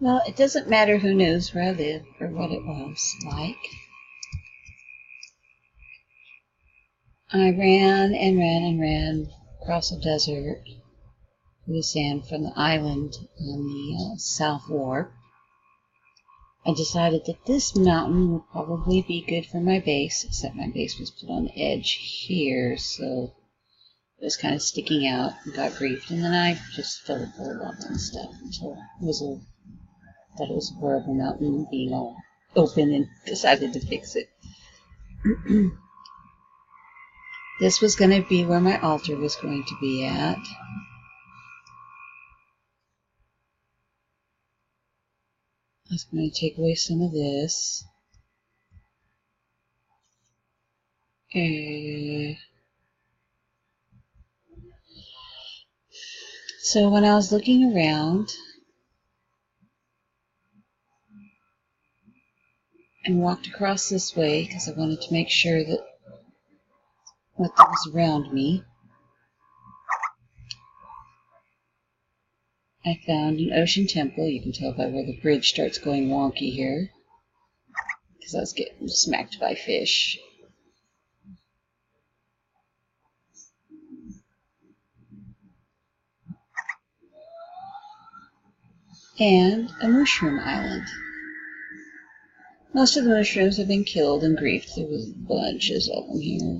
Well, it doesn't matter who knows where I live or what it was like. I ran and ran and ran across a desert through the sand from the island on the South Warp. I decided that this mountain would probably be good for my base, except my base was put on the edge here, so it was kind of sticking out and got griefed. And then I just filled it full of and stuff until it was thought it was a horrible mountain being all open and decided to fix it. This was going to be where my altar was going to be at. I was going to take away some of this. So when I was looking around and walked across this way because I wanted to make sure that what was around me, I found an ocean temple. You can tell by where the bridge starts going wonky here because I was getting smacked by fish. And a mushroom island. Most of the mushrooms have been killed and griefed. There was bunches of them here.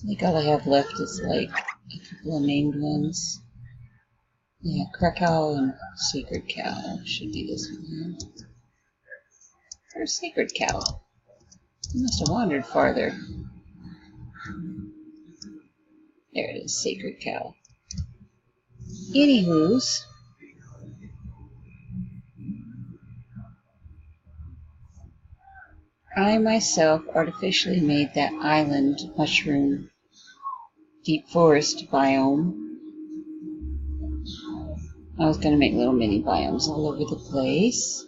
I think all I have left is like a couple of named ones. Yeah, Krakow and Sacred Cow should be this one here. Where's Sacred Cow? I must have wandered farther. There it is, Sacred Cow. Anywho's, I myself artificially made that island mushroom deep forest biome. I was going to make little mini biomes all over the place.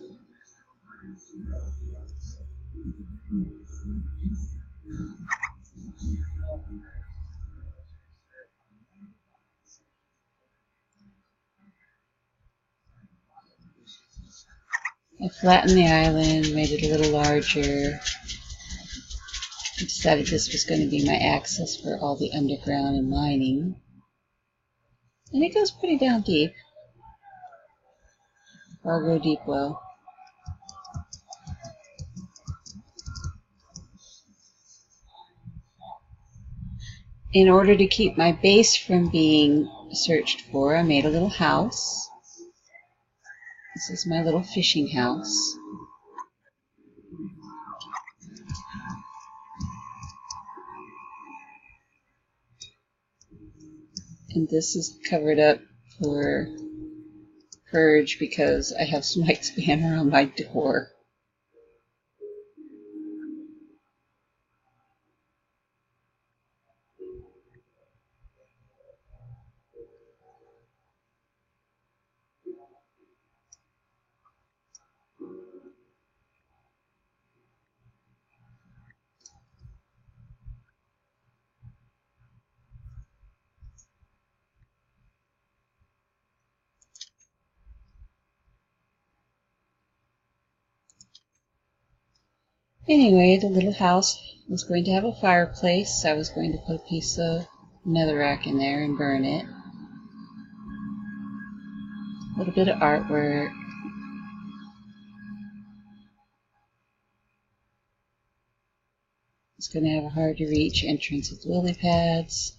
I flattened the island, made it a little larger. I decided this was going to be my access for all the underground and mining. And it goes pretty down deep. Fargo Deep Well. In order to keep my base from being searched for, I made a little house. This is my little fishing house. And this is covered up for purge because I have Smite's banner on my door. Anyway, the little house was going to have a fireplace. I was going to put a piece of netherrack in there and burn it. A little bit of artwork. It's going to have a hard to reach entrance with lily pads.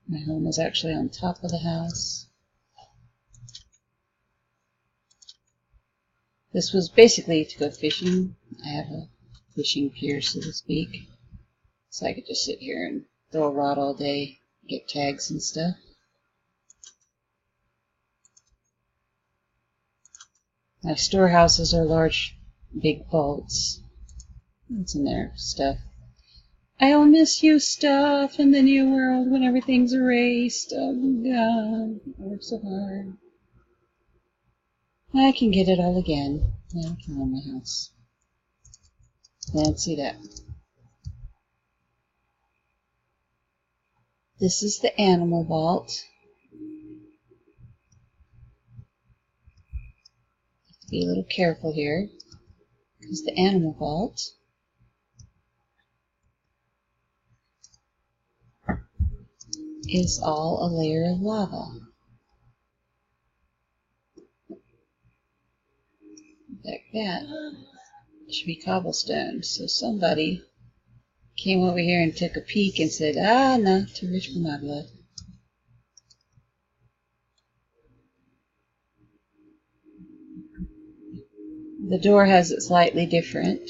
My home is actually on top of the house. This was basically to go fishing. I have a fishing pier, so to speak. So I could just sit here and throw a rod all day, get tags and stuff. My storehouses are large, big vaults. What's in there? Stuff. I'll miss you stuff in the new world when everything's erased. Oh God, I work so hard. I can get it all again. Yeah, I can run my house. Let's see that. This is the animal vault. Be a little careful here, because the animal vault is all a layer of lava. Like that. It should be cobblestone. So somebody came over here and took a peek and said, ah, no, too rich for my blood. The door has it slightly different.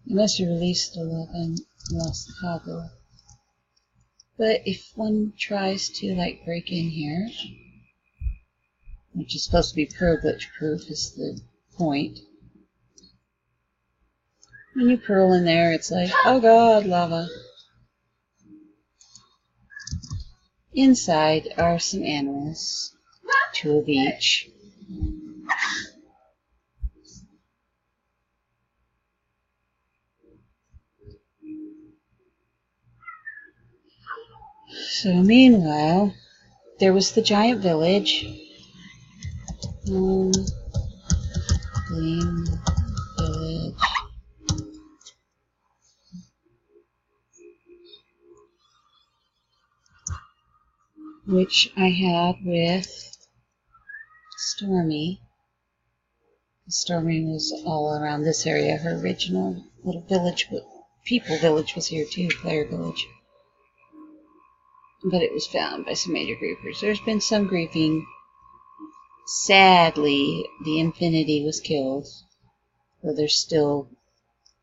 Unless you released the lava and lost the cobble. But if one tries to like break in here, which is supposed to be pearl glitch proof is the point. When you pearl in there, it's like, oh god, lava. Inside are some animals, 2 of each. So meanwhile, there was the giant village. Gleam village. Which I had with Stormy. Stormy was all around this area. Her original little village, people village was here too, player village. But it was found by some major griefers. There's been some griefing. Sadly, the Infinity was killed. Though there's still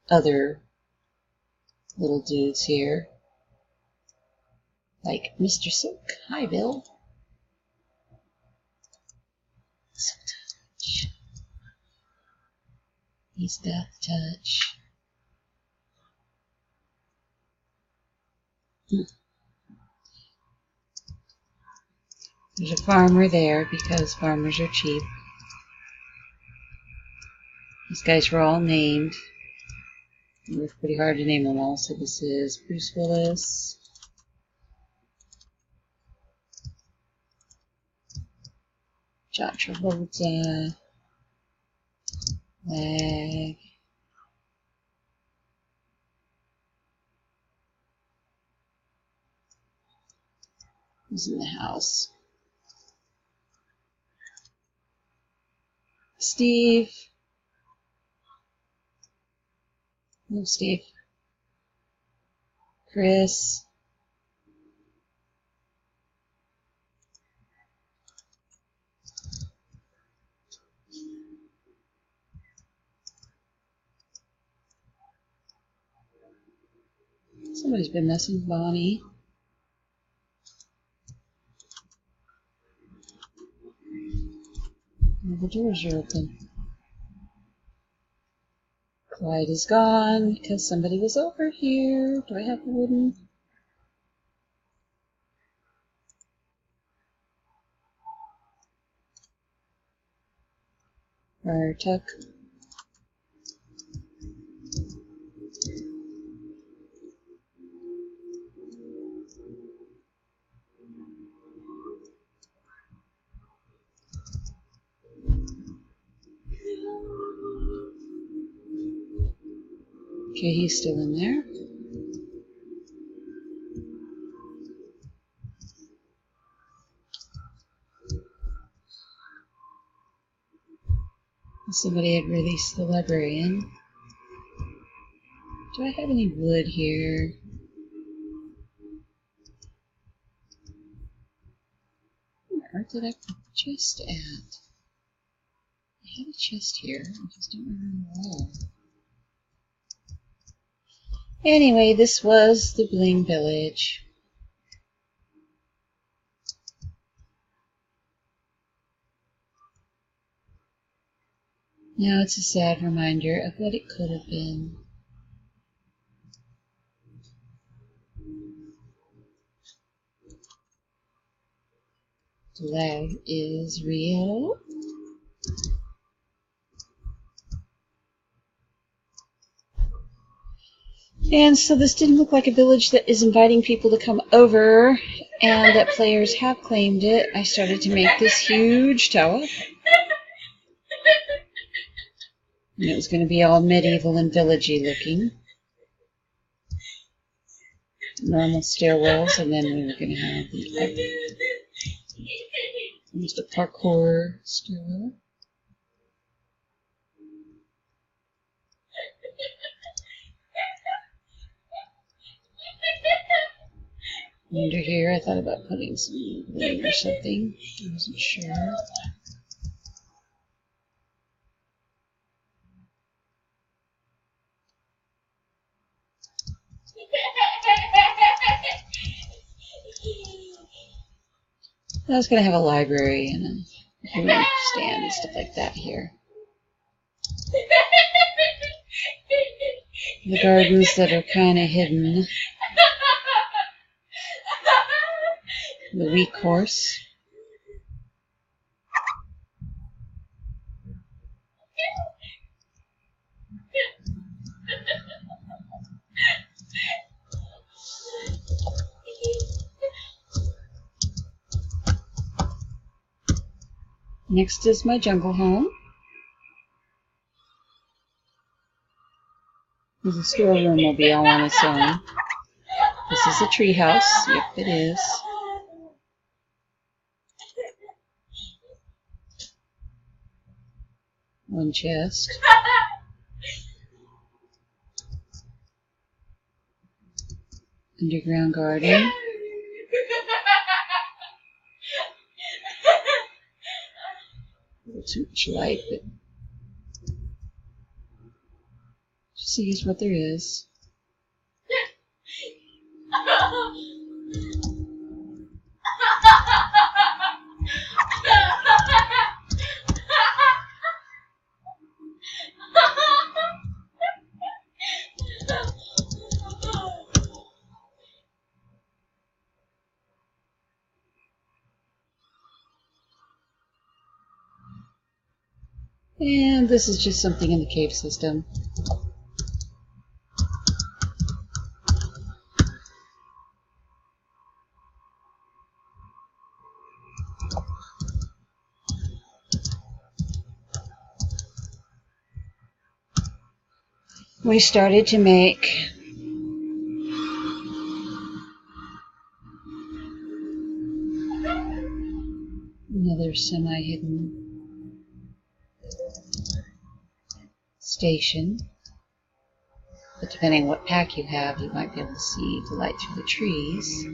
other little dudes here. Like Mr. Silk. Hi, Bill. Silk Touch. He's Death Touch. There's a farmer there because farmers are cheap. These guys were all named. It was pretty hard to name them all. So this is Bruce Willis. John Travolta. Lag. Who's in the house? Steve. No, Steve. Chris. Somebody's been messing with Bonnie. All the doors are open. Clyde is gone because somebody was over here. Do I have a wooden? Or tuck. Okay, he's still in there. Somebody had released the librarian. Do I have any wood here? Where did I put the chest at? I had a chest here. I just don't remember where. Anyway, this was the Bling Village. Now it's a sad reminder of what it could have been. The lag is real. And so this didn't look like a village that is inviting people to come over and that players have claimed it. I started to make this huge tower. And it was going to be all medieval and villagey looking. Normal stairwells, and then we were going to have the almost a parkour stairwell. Under here, I thought about putting some glue or something. I wasn't sure. I was going to have a library and a food stand and stuff like that here. The gardens that are kind of hidden. The weak horse. Next is my jungle home. The storeroom will be all on its own. This is a tree house. Yep, it is. One chest. Underground garden. A little too much light, but just sees what there is. And this is just something in the cave system. We started to make another semi-hidden station, but depending on what pack you have, you might be able to see the light through the trees.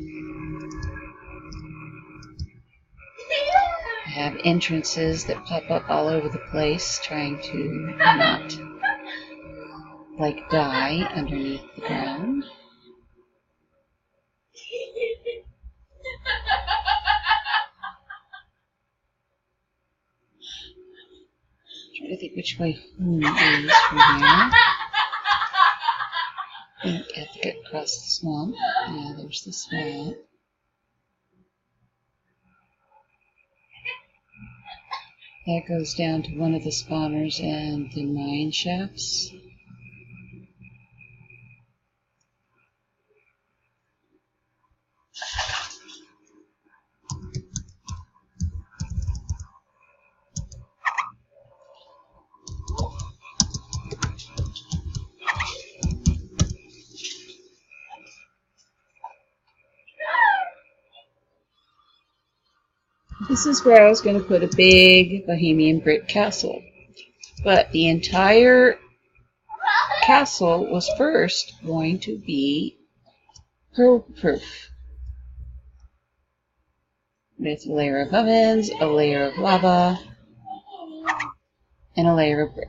I have entrances that pop up all over the place, trying to not die underneath the ground. Trying to think which way home is from here. I think I have to get across the swamp. Yeah, there's the swamp. That goes down to one of the spawners and the mine shafts. This is where I was going to put a big Bohemian brick castle. But the entire castle was first going to be pearl-proof. With a layer of ovens, a layer of lava, and a layer of brick.